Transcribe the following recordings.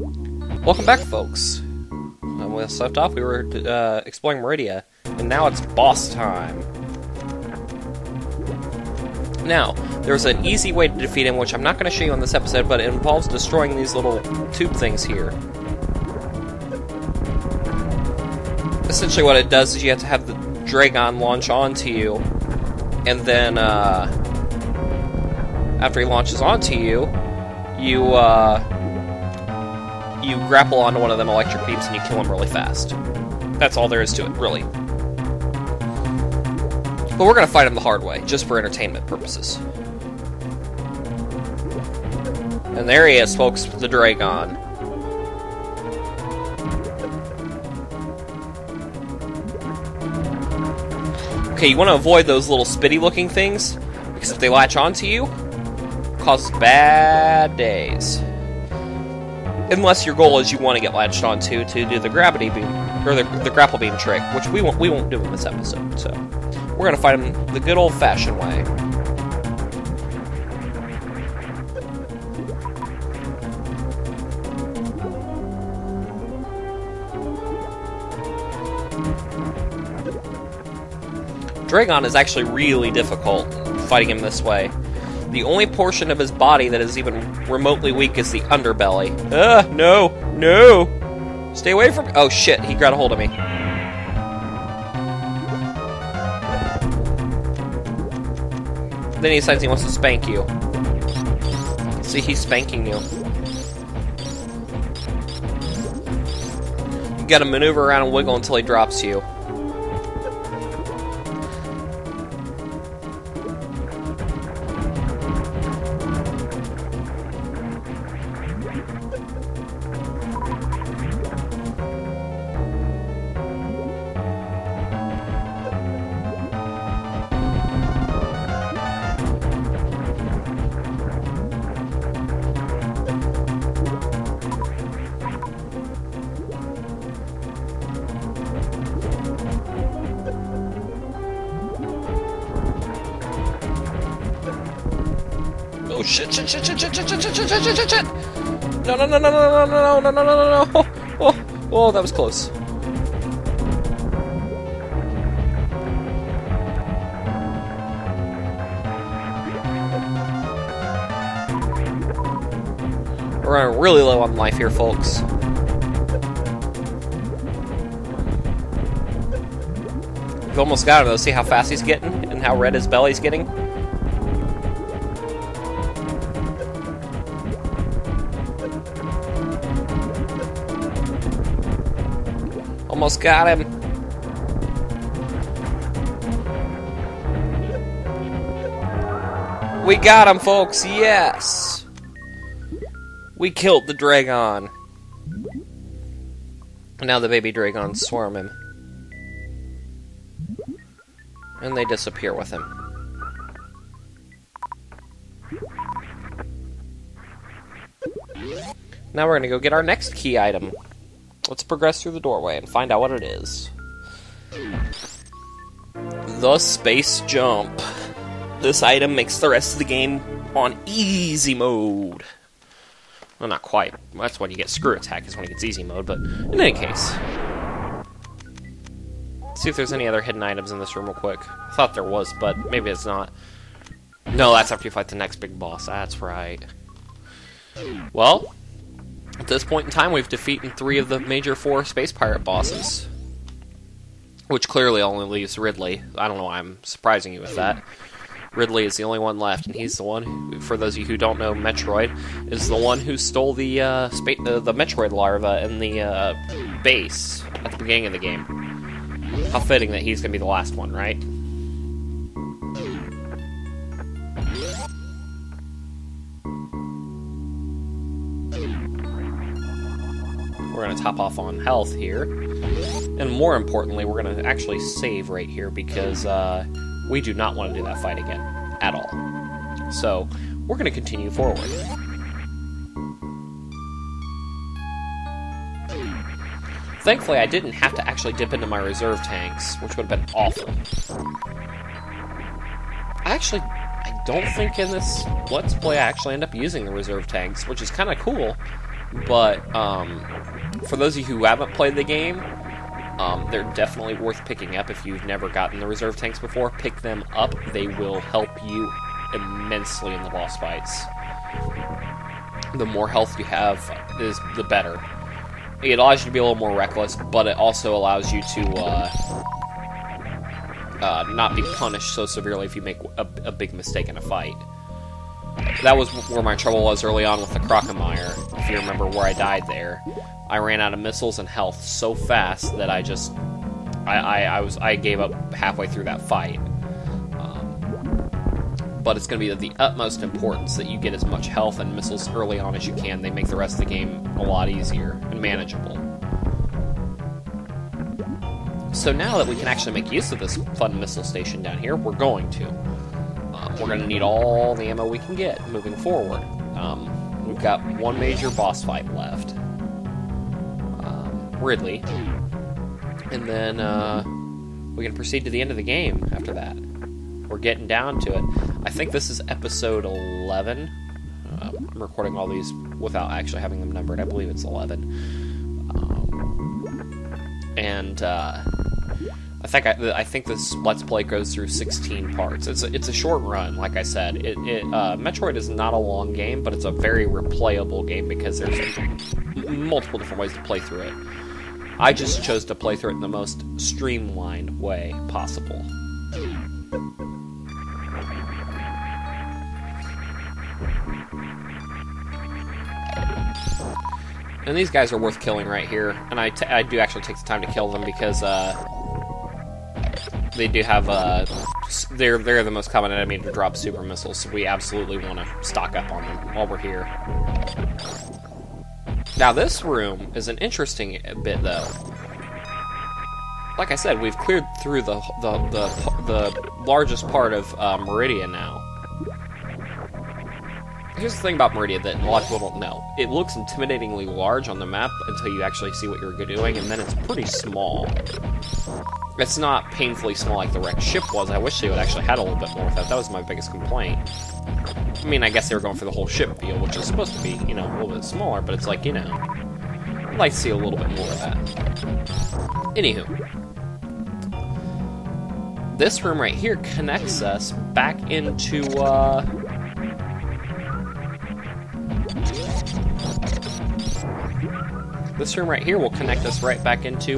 Welcome back, folks. When we left off, we were exploring Meridia, and now it's boss time. Now, there's an easy way to defeat him, which I'm not going to show you on this episode, but it involves destroying these little tube things here. Essentially what it does is you have to have the Draygon launch onto you, and then, after he launches onto you, you grapple onto one of them electric beams and you kill him really fast. That's all there is to it, really. But we're gonna fight him the hard way, just for entertainment purposes. And there he is, folks, the Draygon. Okay, you want to avoid those little spitty-looking things, because if they latch onto you, it causes bad days. Unless your goal is you want to get latched onto to do the gravity beam, or the grapple beam trick, which we won't do in this episode. So we're gonna fight him the good old-fashioned way. Draygon is actually really difficult fighting him this way. The only portion of his body that is even remotely weak is the underbelly. No! No! Stay away from me! Oh shit, he got a hold of me. Then he decides he wants to spank you. See, he's spanking you. You gotta maneuver around and wiggle until he drops you. Oh shit, shit, shit, shit, shit, shit, shit, shit, shit, shit, shit, shit! No, no, no, no, no, no, no, no, no, no, no, no! Oh, that was close. We're running really low on life here, folks. We've almost got him, though. See how fast he's getting and how red his belly's getting? Almost got him. We got him, folks. Yes. We killed the Draygon. And now the baby Draygons swarm him. And they disappear with him. Now we're gonna go get our next key item. Let's progress through the doorway and find out what it is. The space jump. This item makes the rest of the game on easy mode. Well, not quite. That's when you get screw attack, is when it gets easy mode, but in any case. Let's see if there's any other hidden items in this room real quick. I thought there was, but maybe it's not. No, that's after you fight the next big boss. That's right. Well, at this point in time, we've defeated 3 of the major 4 space pirate bosses. Which clearly only leaves Ridley. I don't know why I'm surprising you with that. Ridley is the only one left, and he's the one who, for those of you who don't know Metroid, is the one who stole the Metroid larva in the base at the beginning of the game. How fitting that he's going to be the last one, right? We're going to top off on health here. And more importantly, we're going to actually save right here because we do not want to do that fight again at all. So, we're going to continue forward. Thankfully, I didn't have to actually dip into my reserve tanks, which would have been awful. I don't think in this Let's Play I actually end up using the reserve tanks, which is kind of cool. But for those of you who haven't played the game, they're definitely worth picking up if you've never gotten the reserve tanks before. Pick them up. They will help you immensely in the boss fights. The more health you have, is the better. It allows you to be a little more reckless, but it also allows you to not be punished so severely if you make a big mistake in a fight. That was where my trouble was early on with the Crocomire. If you remember where I died there, I ran out of missiles and health so fast that I gave up halfway through that fight. But it's going to be of the utmost importance that you get as much health and missiles early on as you can. They make the rest of the game a lot easier and manageable. So now that we can actually make use of this fun missile station down here, we're going to. We're going to need all the ammo we can get moving forward. We've got one major boss fight left. Ridley. And then we can proceed to the end of the game after that. We're getting down to it. I think this is episode 11. I'm recording all these without actually having them numbered. I believe it's 11. I think this Let's Play goes through 16 parts. It's a short run, like I said. Metroid is not a long game, but it's a very replayable game because there's multiple different ways to play through it. I just chose to play through it in the most streamlined way possible. And these guys are worth killing right here, and I do actually take the time to kill them because they do have they're the most common enemy to drop super missiles, so we absolutely want to stock up on them while we're here. Now this room is an interesting bit, though. Like I said, we've cleared through the largest part of Meridia now. Here's the thing about Meridia that a lot of people don't know. It looks intimidatingly large on the map until you actually see what you're doing, and then it's pretty small. It's not painfully small like the wrecked ship was. I wish they would actually had a little bit more with that. That was my biggest complaint. I mean, I guess they were going for the whole ship feel, which is supposed to be, you know, a little bit smaller, but it's like, you know, I'd like to see a little bit more of that. Anywho. This room right here connects us back into, this room right here will connect us right back into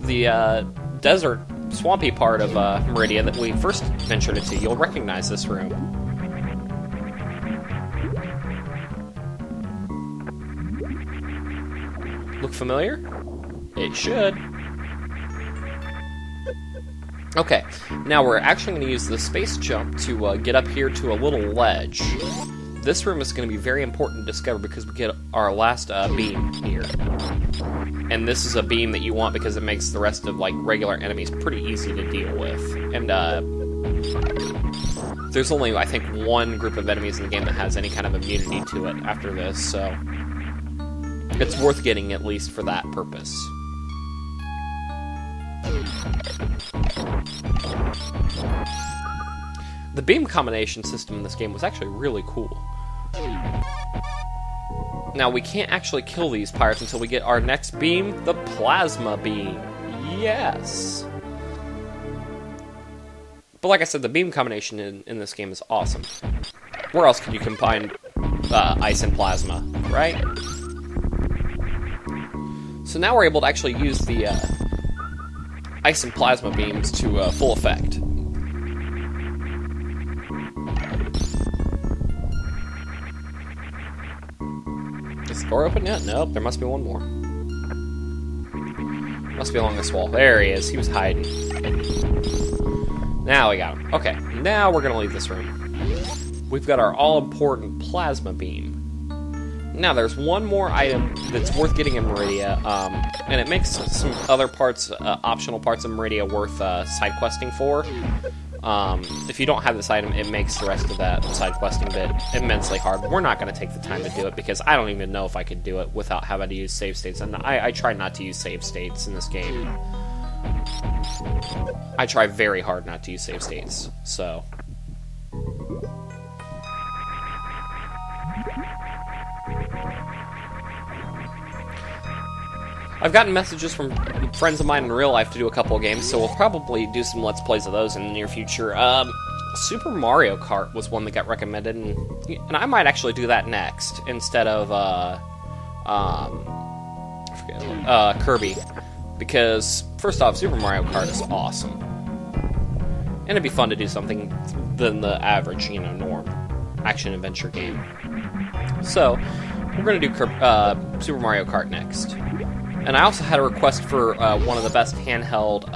the desert, swampy part of Meridia that we first ventured into. You'll recognize this room. Look familiar? It should. Okay, now we're actually going to use the space jump to get up here to a little ledge. This room is going to be very important to discover because we get our last beam here. And this is a beam that you want because it makes the rest of, like, regular enemies pretty easy to deal with. And, there's only, I think, one group of enemies in the game that has any kind of immunity to it after this, so it's worth getting at least for that purpose. The beam combination system in this game was actually really cool. Now, we can't actually kill these pirates until we get our next beam, the plasma beam. Yes! But like I said, the beam combination in this game is awesome. Where else can you combine ice and plasma, right? So now we're able to actually use the ice and plasma beams to full effect. Is the door open yet? Nope, there must be one more. Must be along this wall. There he is. He was hiding. Now we got him. Okay, now we're going to leave this room. We've got our all-important plasma beam. Now, there's one more item that's worth getting in Meridia, and it makes some other parts, optional parts of Meridia worth side questing for. If you don't have this item, it makes the rest of that side questing bit immensely hard. We're not going to take the time to do it because I don't even know if I could do it without having to use save states, and I try not to use save states in this game. I try very hard not to use save states, so... I've gotten messages from friends of mine in real life to do a couple of games, so we'll probably do some Let's Plays of those in the near future. Super Mario Kart was one that got recommended, and I might actually do that next, instead of, Kirby. Because, first off, Super Mario Kart is awesome. And it'd be fun to do something than the average, norm action-adventure game. So, we're going to do Super Mario Kart next. And I also had a request for one of the best handheld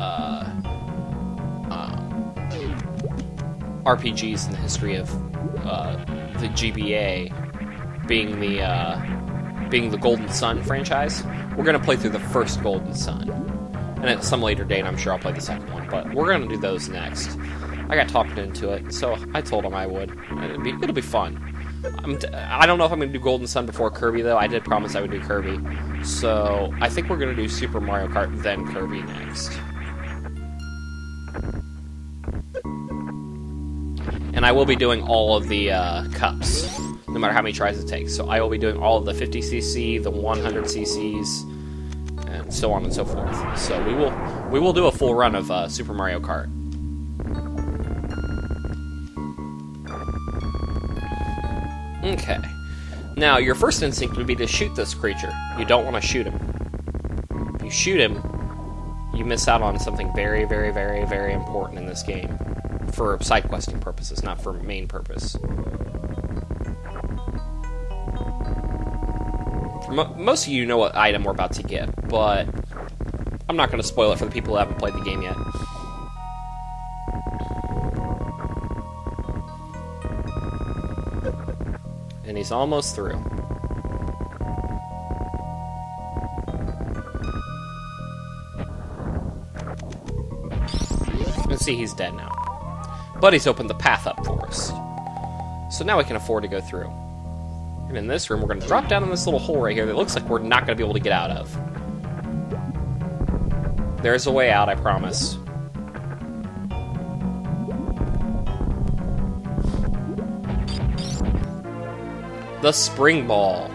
RPGs in the history of the GBA, being the Golden Sun franchise. We're going to play through the first Golden Sun. And at some later date, I'm sure I'll play the second one. But we're going to do those next. I got talked into it, so I told him I would. It'll be fun. I don't know if I'm going to do Golden Sun before Kirby, though. I did promise I would do Kirby. So I think we're going to do Super Mario Kart, then Kirby next. And I will be doing all of the cups, no matter how many tries it takes. So I will be doing all of the 50cc, the 100cc's, and so on and so forth. So we will do a full run of Super Mario Kart. Okay. Now, your first instinct would be to shoot this creature. You don't want to shoot him. If you shoot him, you miss out on something very, very, very, very important in this game. For side questing purposes, not for main purpose. Most of you know what item we're about to get, but I'm not going to spoil it for the people who haven't played the game yet. And he's almost through. Let's see, he's dead now. But he's opened the path up for us. So now we can afford to go through. And in this room, we're going to drop down in this little hole right here that looks like we're not going to be able to get out of. There's a way out, I promise. The Spring Ball.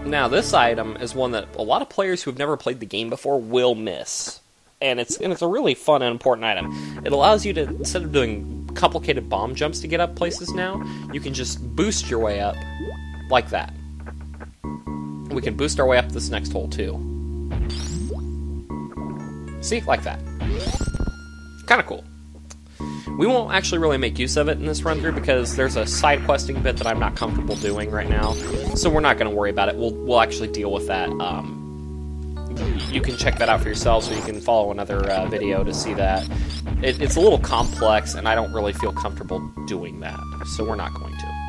Now, this item is one that a lot of players who have never played the game before will miss. And it's a really fun and important item. It allows you to, instead of doing complicated bomb jumps to get up places now, you can just boost your way up like that. We can boost our way up this next hole, too. See? Like that. Kind of cool. We won't actually really make use of it in this run-through because there's a side questing bit that I'm not comfortable doing right now, so we're not going to worry about it. We'll actually deal with that. You can check that out for yourself, so you can follow another video to see that. It's a little complex, and I don't really feel comfortable doing that, so we're not going to.